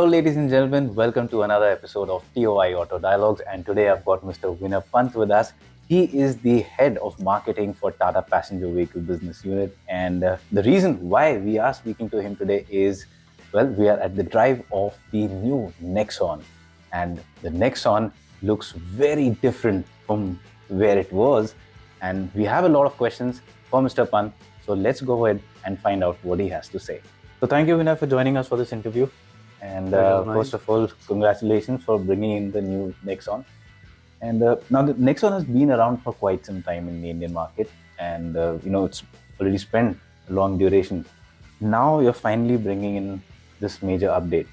Hello, ladies and gentlemen. Welcome to another episode of TOI Auto Dialogues. And today I've got Mr. Vinay Pant with us. He is the head of marketing for Tata Passenger Vehicle Business Unit. And the reason why we are speaking to him today is, well, we are at the drive of the new Nexon. And the Nexon looks very different from where it was. And we have a lot of questions for Mr. Pant. So let's go ahead and find out what he has to say. So thank you, Vinay, for joining us for this interview. And first of all, congratulations for bringing in the new Nexon. And now the Nexon has been around for quite some time in the Indian market, and it's already spent a long duration. Now you're finally bringing in this major update.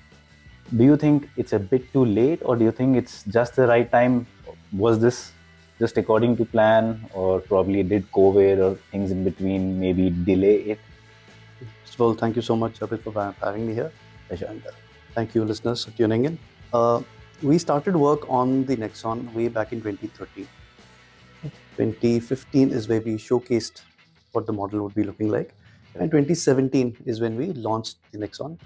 Do you think it's a bit too late, or do you think it's just the right time? Was this just according to plan, or probably did COVID or things in between maybe delay it? First of all, thank you so much, Abid, for having me here. Pleasure. And thank you, listeners, for tuning in. We started work on the Nexon way back in 2013. 2015 is where we showcased what the model would be looking like. And 2017 is when we launched the Nexon.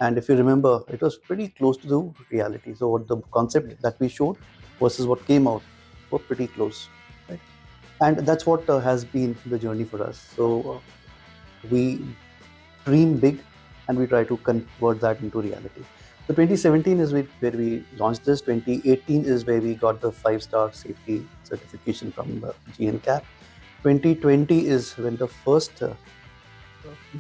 And if you remember, it was pretty close to the reality. So what the concept that we showed versus what came out were pretty close. Right? And that's what has been the journey for us. So we dream big and we try to convert that into reality. So 2017 is where we launched this. 2018 is where we got the 5-star safety certification from the GNCAP. 2020 is when the first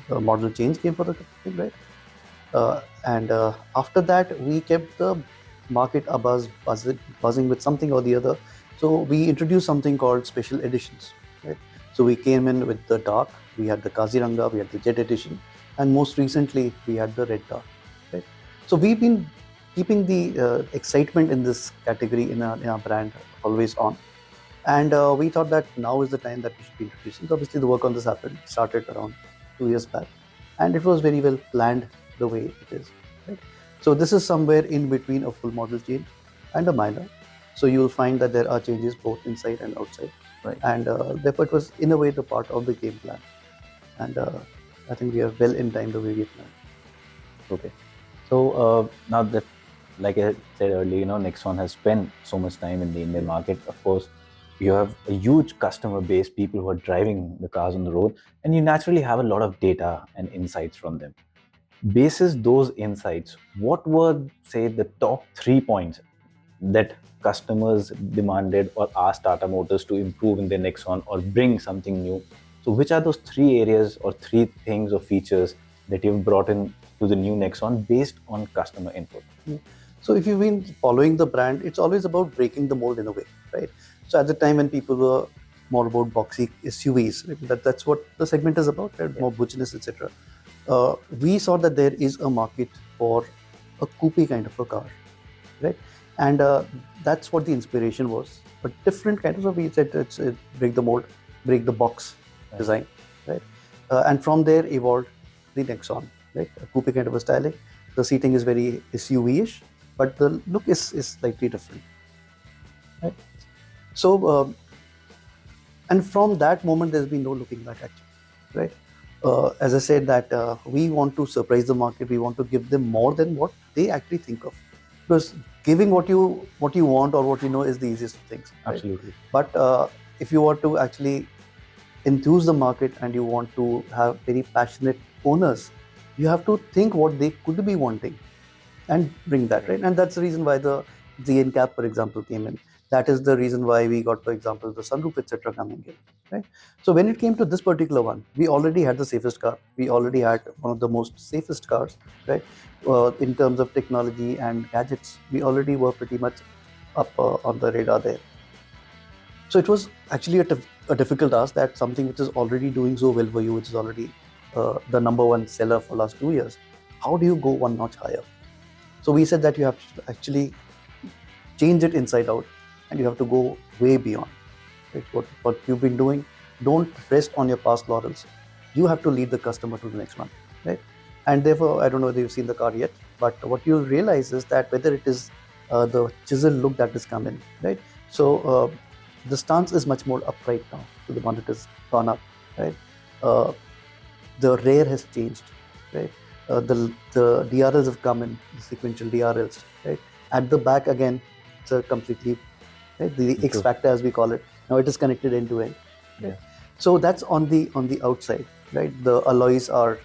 model change came for the thing, right? And after that, we kept the market buzzing with something or the other. So we introduced something called special editions, right? So we came in with the dark, we had the Kaziranga, we had the Jet edition, and most recently we had the red dark, right? So we've been keeping the excitement in this category in our brand always on. And we thought that now is the time that we should be introducing. So obviously the work on this started around 2 years back, and it was very well planned the way it is, right? So this is somewhere in between a full model change and a minor. So you will find that there are changes both inside and outside, right? And therefore it was in a way the part of the game plan. And I think we are well in time the way we planned. Okay. So now that, like I said earlier, Nexon has spent so much time in the Indian market. Of course, you have a huge customer base, people who are driving the cars on the road, and you naturally have a lot of data and insights from them. Basis those insights, what were, say, the top 3 points that customers demanded or asked Tata Motors to improve in their Nexon or bring something new? So which are those 3 areas or 3 things or features that you've brought in to the new Nexon based on customer input? So if you've been following the brand, it's always about breaking the mold in a way, right? So at the time when people were more about boxy SUVs, that's what the segment is about, right? More butchiness, etc. We saw that there is a market for a coupe kind of a car, right? And that's what the inspiration was. But different kinds of, we said it's break the mold, break the box design, right? And from there evolved the Nexon, right? A coupe kind of a styling. The seating is very SUV-ish, but the look is slightly different, right? So, and from that moment, there's been no looking back actually, right? As I said that we want to surprise the market. We want to give them more than what they actually think of, because giving what you want or what you know is the easiest of things. Right? Absolutely. But if you want to actually enthuse the market and you want to have very passionate owners, you have to think what they could be wanting and bring that, right? And that's the reason why the GNCAP, for example, came in. That is the reason why we got, for example, the sunroof, etc. coming in, right? So when it came to this particular one, we already had the safest car. We already had one of the most safest cars, right? In terms of technology and gadgets, we already were pretty much up on the radar there. So it was actually a difficult ask, that something which is already doing so well for you, which is already the number one seller for last 2 years, how do you go one notch higher? So we said that you have to actually change it inside out, and you have to go way beyond, right? What you've been doing. Don't rest on your past laurels. You have to lead the customer to the next one, right? And therefore, I don't know whether you've seen the car yet, but what you'll realize is that whether it is the chisel look that has come in, right? So the stance is much more upright now. So the bonnet has gone up, right? The rear has changed, right? the DRLs have come in, the sequential DRLs, right? At the back again, it's a completely, right, the X True. factor as we call it. Now it is connected end to end. Right? Yeah. So that's on the outside, right? The alloys are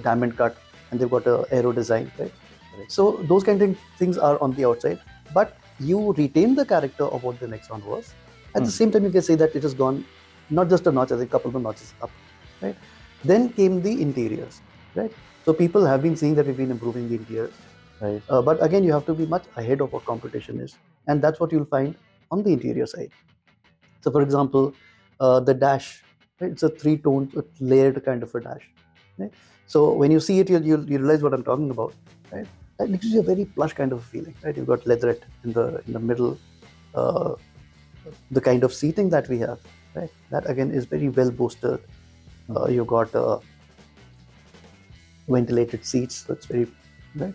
diamond cut and they've got a aero design, right? Correct. So those kind of things are on the outside, but you retain the character of what the Nexon was. At the same time, you can say that it has gone not just a notch, as a couple of notches up, right? Then came the interiors, right? So people have been saying that we've been improving the interiors, Right. but again, you have to be much ahead of what competition is, and that's what you'll find on the interior side. So, for example, the dash, right? It's a three-tone, layered kind of a dash. Right? So when you see it, you realize what I'm talking about. Right? That gives you a very plush kind of a feeling. Right? You've got leatherette in the middle. Uh, the kind of seating that we have, right? That again is very well bolstered. You've got ventilated seats, so it's very right.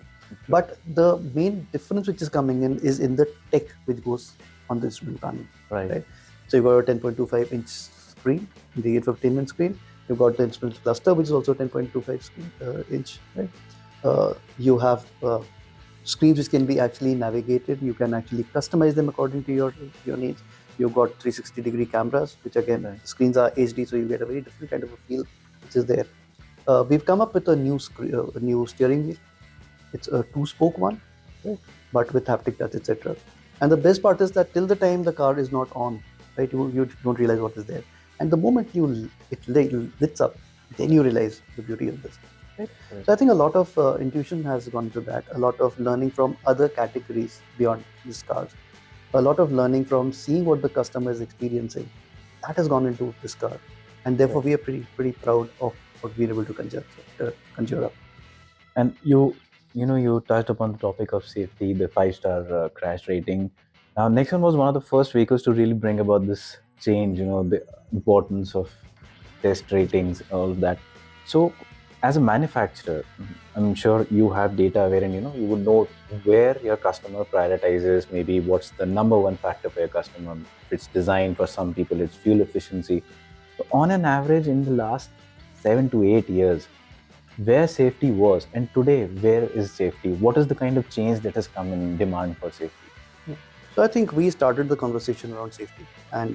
But the main difference which is coming in is in the tech which goes on the instrument panel. Right. So you've got a 10.25-inch screen, the infotainment screen. You've got the instrument cluster, which is also 10.25 inch. Right? You have screens which can be actually navigated. You can actually customize them according to your needs. You've got 360-degree cameras, which again, Right. screens are HD, so you get a very different kind of a feel which is there. We've come up with a new steering wheel. It's a two-spoke one, right? But with haptic touch, etc. And the best part is that till the time the car is not on, right, you don't realize what is there. And the moment it lights up, then you realize the beauty of this. Right? Right. So I think a lot of intuition has gone into that. A lot of learning from other categories beyond these cars. A lot of learning from seeing what the customer is experiencing. That has gone into this car, and therefore Right. we are pretty proud of what we're able to conjure up. And you touched upon the topic of safety, the 5-star crash rating. Now, Nexon was one of the first vehicles to really bring about this change. The importance of test ratings, all of that. So, as a manufacturer, I'm sure you have data wherein you would know where your customer prioritizes. Maybe what's the number one factor for your customer. If it's design, for some people, it's fuel efficiency. So, on an average, in the last 7 to 8 years, where safety was and today where is safety, what is the kind of change that has come in demand for safety? So I think we started the conversation around safety, and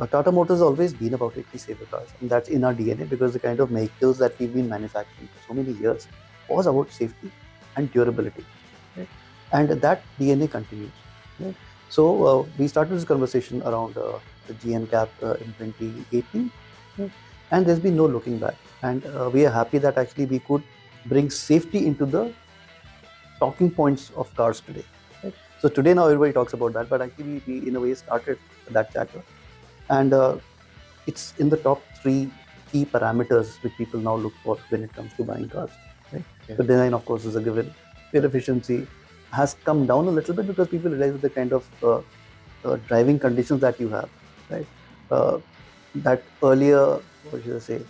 Tata Motors has always been about it. We safer cars, and that's in our DNA because the kind of vehicles that we've been manufacturing for so many years was about safety and durability, right? And that DNA continues. Right? So we started this conversation around the GN cap in 2018, right? And there's been no looking back. And we are happy that actually we could bring safety into the talking points of cars today. Right? So today now everybody talks about that, but actually we in a way started that chapter, and it's in the top three key parameters which people now look for when it comes to buying cars. Right? Yeah. So design, of course, is a given. Fuel efficiency has come down a little bit because people realize the kind of driving conditions that you have, right? That earlier, what should I say,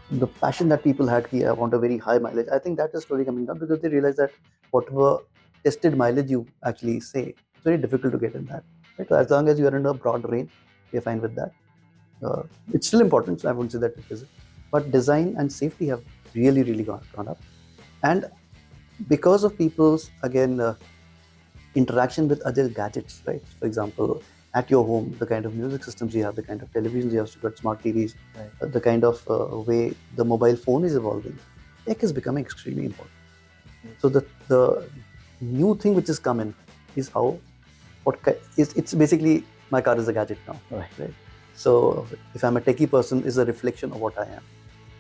the passion that people had, I want a very high mileage. I think that is slowly coming down because they realize that whatever tested mileage you actually say, it's very difficult to get in that. Right? So as long as you are in a broad range, you're fine with that. It's still important, so I wouldn't say that it isn't. But design and safety have really gone up. And because of people's, again, interaction with other gadgets, right? For example, at your home, the kind of music systems you have, the kind of televisions you have, you've got smart TVs, Right. the kind of way the mobile phone is evolving, tech is becoming extremely important. So the new thing which is coming is how it's basically my car is a gadget now, right? So if I'm a techie person, is a reflection of what I am,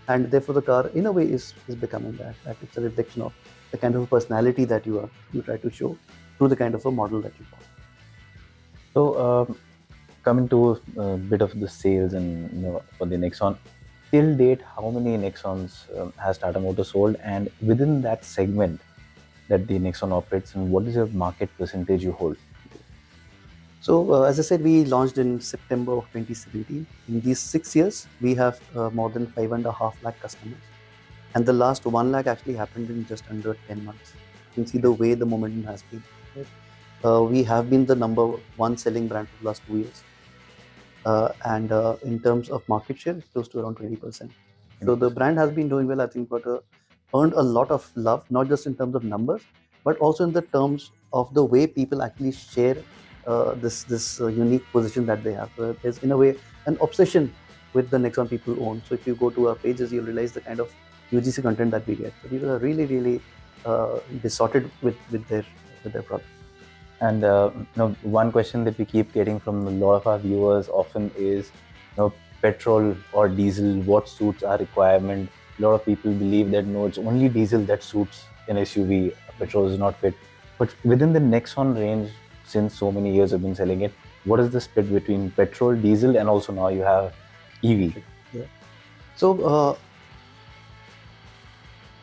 and therefore the car in a way is becoming that it's a reflection of the kind of personality that you try to show through the kind of a model that you follow. So, coming to a bit of the sales and for the Nexon, till date, how many Nexons has Tata Motors sold, and within that segment that the Nexon operates in, what is your market percentage you hold? So as I said, we launched in September of 2017. In these 6 years, we have more than 5.5 lakh customers, and the last 1 lakh actually happened in just under 10 months. You can see the way the momentum has been. Right? We have been the number one selling brand for the last 2 years. And in terms of market share, it's close to around 20%. So the brand has been doing well. I think, but earned a lot of love, not just in terms of numbers, but also in the terms of the way people actually share this unique position that they have. There's in a way an obsession with the Nexon people own. So if you go to our pages, you'll realize the kind of UGC content that we get. So people are really besotted with their product. And one question that we keep getting from a lot of our viewers often is, petrol or diesel, what suits our requirement? A lot of people believe that no, it's only diesel that suits an SUV. Petrol is not fit. But within the Nexon range, since so many years have been selling it, what is the split between petrol, diesel, and also now you have EV? Yeah. So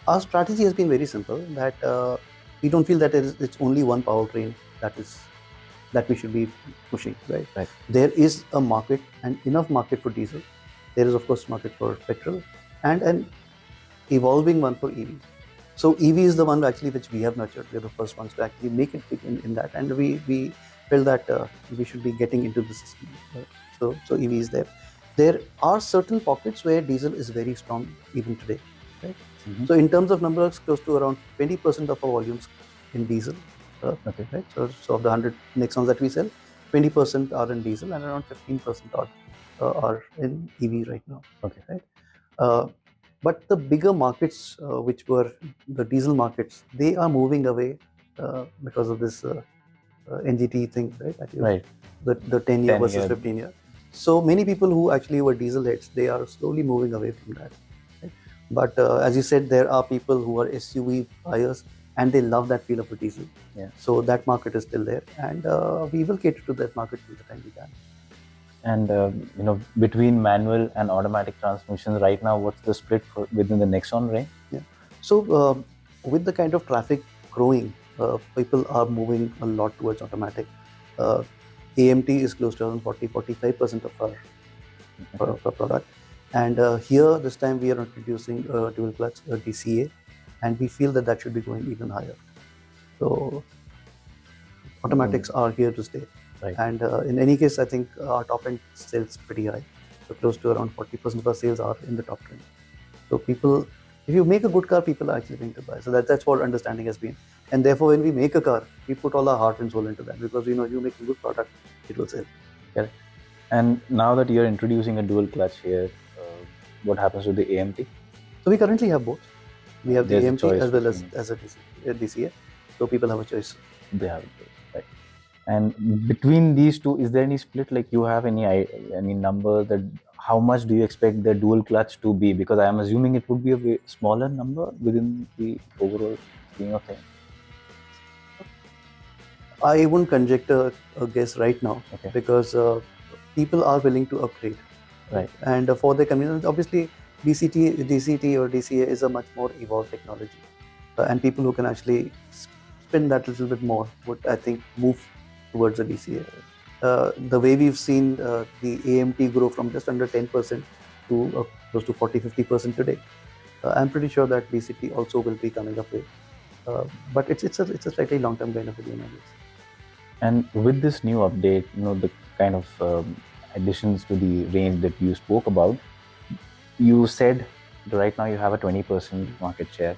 our strategy has been very simple. That we don't feel that it's only one powertrain that we should be pushing, right? There is a market and enough market for diesel. There is of course market for petrol and an evolving one for EV. So EV is the one actually which we have nurtured. We're the first ones to actually make it fit in that, and we felt that we should be getting into the system. So EV is there. There are certain pockets where diesel is very strong even today, right? Mm-hmm. So in terms of numbers, close to around 20% of our volumes in diesel. Okay. Right. So of the 100 Nexons that we sell, 20% are in diesel and around 15% are in EV right now. Okay. Right. But the bigger markets, which were the diesel markets, they are moving away because of this NGT thing, right? Right. The 10-year versus 15-year. So many people who actually were diesel heads, they are slowly moving away from that. Right? But as you said, there are people who are SUV buyers and they love that feel of a diesel. Yeah. So that market is still there, and we will cater to that market till the time we can. And between manual and automatic transmissions right now, what's the split within the Nexon range? Yeah. So with the kind of traffic growing, people are moving a lot towards automatic. AMT is close to around 40-45% of our product, and here this time we are introducing a dual clutch DCA, and we feel that should be going even higher. So automatics are here to stay. Right. And in any case, I think our top end sales pretty high. So close to around 40% of our sales are in the top 10. So people, if you make a good car, people are actually going to buy. So that's what understanding has been. And therefore, when we make a car, we put all our heart and soul into that, because you make a good product, it will sell. Yeah. And now that you're introducing a dual clutch here, what happens with the AMT? So we currently have both. We have the AMT as well as a DCA. So people have a choice. They have a choice. Right. And between these two, is there any split? Like, you have any number that how much do you expect the dual clutch to be? Because I am assuming it would be a smaller number within the overall scheme of things. I wouldn't conjecture a guess right now, okay, because people are willing to upgrade. Right. And for the convenience, obviously, DCT or DCA is a much more evolved technology. And people who can actually spin that a little bit more would, I think, move towards the DCA. The way we've seen the AMT grow from just under 10% to close to 40-50% today, I'm pretty sure that DCT also will be coming up with. But it's a slightly long-term kind of video nowadays. And with this new update, the kind of additions to the range that you spoke about, you said right now you have a 20% market share.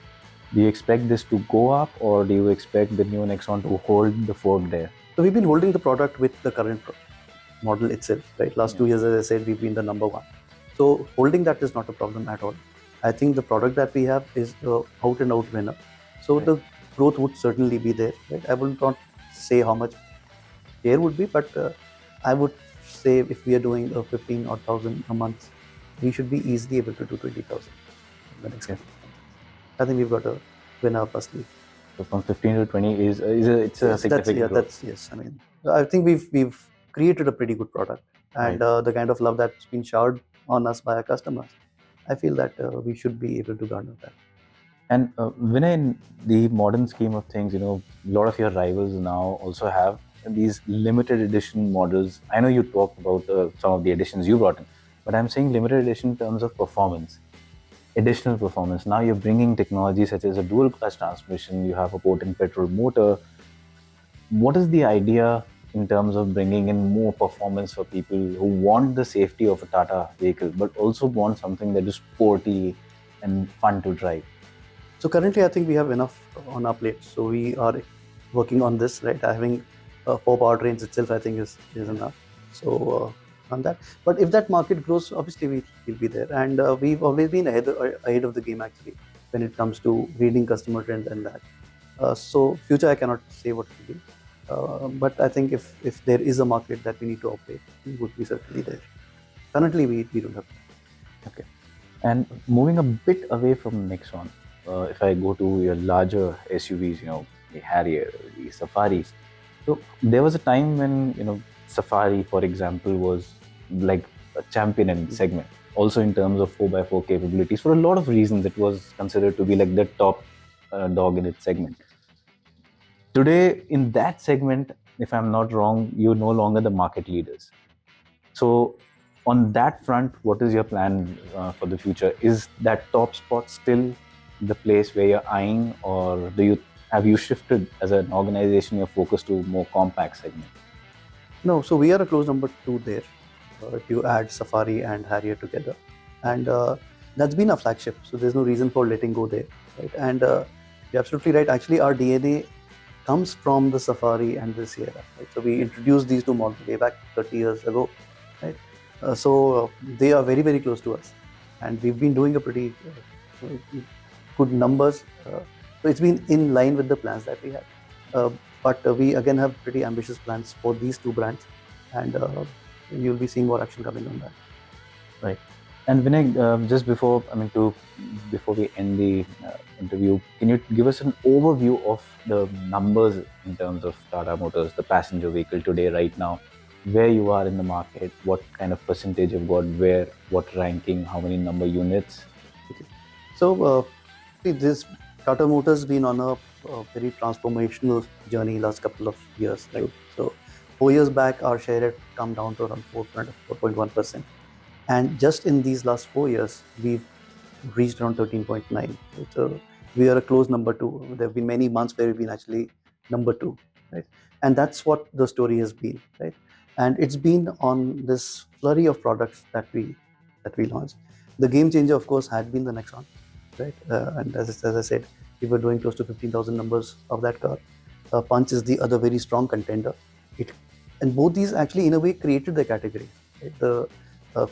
Do you expect this to go up, or do you expect the new Nexon to hold the fort there? So we've been holding the product with the current model itself, right? Last 2 years, as I said, we've been the number one. So holding that is not a problem at all. I think the product that we have is the out and out winner. So the growth would certainly be there, right? I will not say how much share would be, but I would say if we are doing 15,000 a month, we should be easily able to do 20,000 in the next year. I think we've got a winner up our sleeve. So from 15 to 20 it's a significant growth. Yes. I mean, I think we've created a pretty good product, and the kind of love that's been showered on us by our customers, I feel that we should be able to garner that. And when in the modern scheme of things, a lot of your rivals now also have these limited edition models. I know you talked about some of the editions you brought in, but I'm saying limited edition in terms of performance, additional performance. Now you're bringing technology such as a dual clutch transmission, you have a potent petrol motor. What is the idea, in terms of bringing in more performance for people who want the safety of a Tata vehicle, but also want something that is sporty and fun to drive? So currently, I think we have enough on our plate. So we are working on this, right? Having 4 powertrains itself, I think, is enough. So on that, but if that market grows, obviously we'll be there, and we've always been ahead of the game actually when it comes to reading customer trends and that. So future, I cannot say what will be, but I think if there is a market that we need to operate, we would be certainly there. Currently, we don't have. Okay. And moving a bit away from Nexon, if I go to your larger SUVs, the Harrier, the Safaris. So there was a time when, Safari, for example, was like a champion in segment. Also in terms of 4x4 capabilities, for a lot of reasons, it was considered to be like the top dog in its segment. Today, in that segment, if I'm not wrong, you're no longer the market leaders. So, on that front, what is your plan for the future? Is that top spot still the place where you're eyeing, or have you shifted as an organization your focus to more compact segment? No, so we are a close number two there. If you add Safari and Harrier together, and that's been a flagship. So there's no reason for letting go there, right? And you're absolutely right. Actually, our DNA comes from the Safari and the Sierra. Right? So we introduced these two models way back 30 years ago, right? So they are very very close to us, and we've been doing a pretty good numbers. So it's been in line with the plans that we had. But we again have pretty ambitious plans for these two brands, and you'll be seeing more action coming on that. Right. And Vinay, before we end the interview, can you give us an overview of the numbers in terms of Tata Motors, the passenger vehicle today, right now, where you are in the market, what kind of percentage you've got, where, what ranking, how many number units? Okay. So see, this Tata Motors been on a very transformational journey last couple of years, right? So 4 years back, our share had come down to around 4.1%. And just in these last 4 years, we've reached around 13.9. Right? So we are a close number two. There have been many months where we've been actually number two, right? And that's what the story has been, right? And it's been on this flurry of products that we launched. The game changer, of course, had been the Nexon, right? And as I said, we were doing close to 15,000 numbers of that car. Punch is the other very strong contender. And both these actually, in a way, created the category. Right? The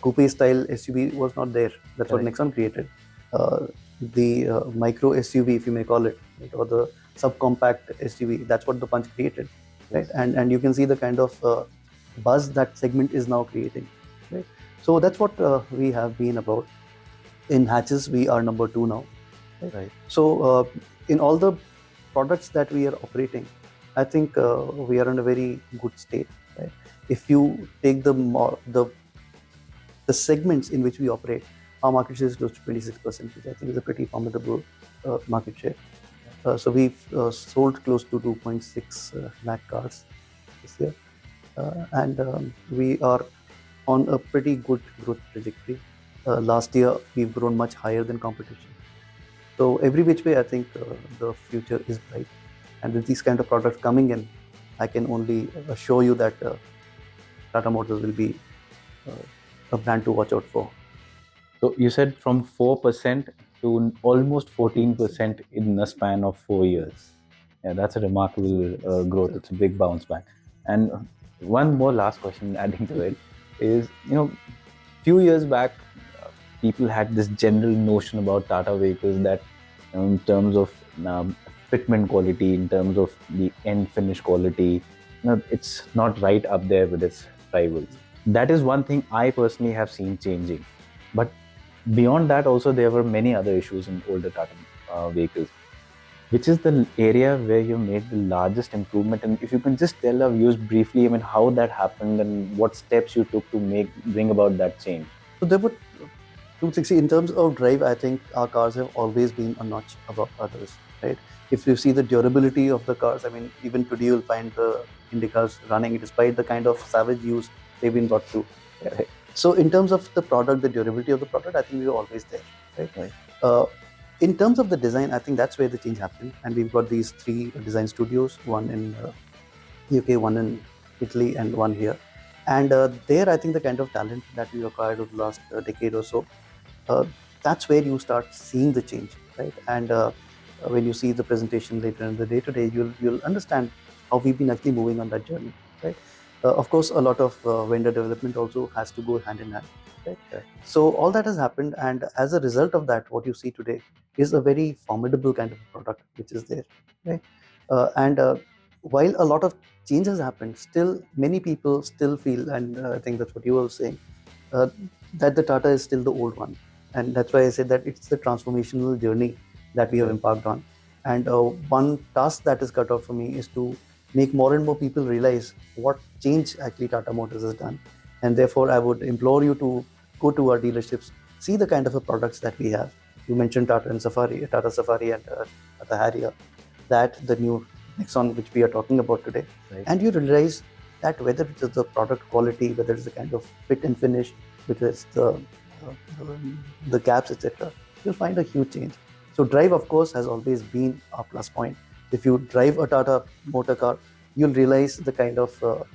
coupe style SUV was not there. That's what Nexon created. The micro SUV, if you may call it, right? Or the subcompact SUV, that's what the Punch created, right? And you can see the kind of buzz that segment is now creating, right? So that's what we have been about. In hatches, we are number two now. Right. So in all the products that we are operating, I think we are in a very good state. Right? If you take the segments in which we operate, our market share is close to 26%, which I think is a pretty formidable market share. So we've sold close to 2.6 lakh cars this year, and we are on a pretty good growth trajectory. Last year, we've grown much higher than competition. So every which way, I think the future is bright. And with these kind of products coming in, I can only assure you that Tata Motors will be a brand to watch out for. So you said from 4% to almost 14% in a span of 4 years. Yeah, that's a remarkable growth. It's a big bounce back. And one more last question adding to it is, few years back, people had this general notion about Tata vehicles that, in terms of fitment quality, in terms of the end finish quality, it's not right up there with its rivals. That is one thing I personally have seen changing. But beyond that, also there were many other issues in older Tata vehicles. Which is the area where you made the largest improvement? And if you can just tell our viewers briefly, how that happened and what steps you took to bring about that change. So there were 260 in terms of drive. I think our cars have always been a notch above others, right? If you see the durability of the cars, even today you'll find the Indicas running despite the kind of savage use they've been brought through. Right? So in terms of the product, the durability of the product, I think we were always there, right? In terms of the design, I think that's where the change happened, and we've got these 3 design studios, one in UK, one in Italy and one here. And there, I think the kind of talent that we acquired over the last decade or so, uh, that's where you start seeing the change, right? And when you see the presentation later in the day-to-day, you'll understand how we've been actually moving on that journey, right? Of course, a lot of vendor development also has to go hand in hand, right? Right. So all that has happened, and as a result of that, what you see today is a very formidable kind of product which is there, right? And while a lot of change has happened, still many people still feel, and I think that's what you were saying, uh, that the Tata is still the old one. And that's why I said that it's the transformational journey that we have Right. embarked on. And one task that is cut out for me is to make more and more people realize what change actually Tata Motors has done. And therefore, I would implore you to go to our dealerships, see the kind of products that we have. You mentioned Tata Safari and Tata Harrier, that the new Nexon which we are talking about today. Right. And you realize that whether it is the product quality, whether it's the kind of fit and finish, whether it's the gaps, etc., you'll find a huge change. So drive, of course, has always been a plus point. If you drive a Tata motor car, you'll realize the kind of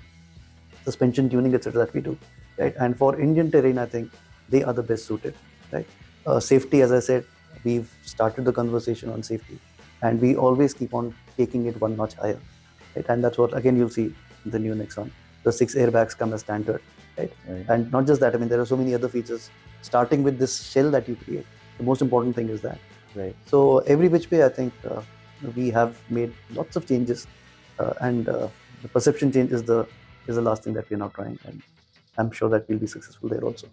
suspension tuning, etc., that we do, right? And for Indian terrain, I think they are the best suited, right? Safety, as I said, we've started the conversation on safety, and we always keep on taking it one notch higher, right? And that's what again you'll see in the new Nexon. The 6 airbags come as standard, right? And not just that, I mean, there are so many other features, starting with this shell that you create. The most important thing is that, Right. so every which way, I think we have made lots of changes, and the perception change is the last thing that we're now trying, and I'm sure that we'll be successful there also.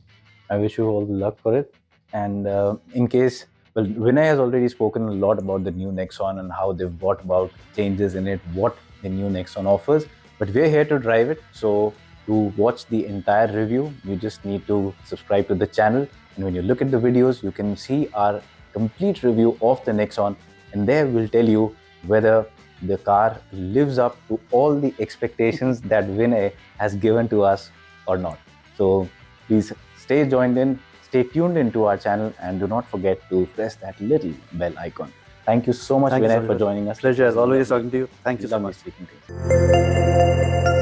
I wish you all the luck for it. And in case, well, Vinay has already spoken a lot about the new Nexon and how they've brought about changes in it, what the new Nexon offers. But we're here to drive it. So to watch the entire review, you just need to subscribe to the channel. And when you look at the videos, you can see our complete review of the Nexon. And there we'll tell you whether the car lives up to all the expectations that Vinay has given to us or not. So please stay joined in, stay tuned into our channel, and do not forget to press that little bell icon. Thank you so much, Thank you, Vinay, for Sagar. joining us. Pleasure as always Lovely- talking to you. Thank you so lovely much. speaking to you.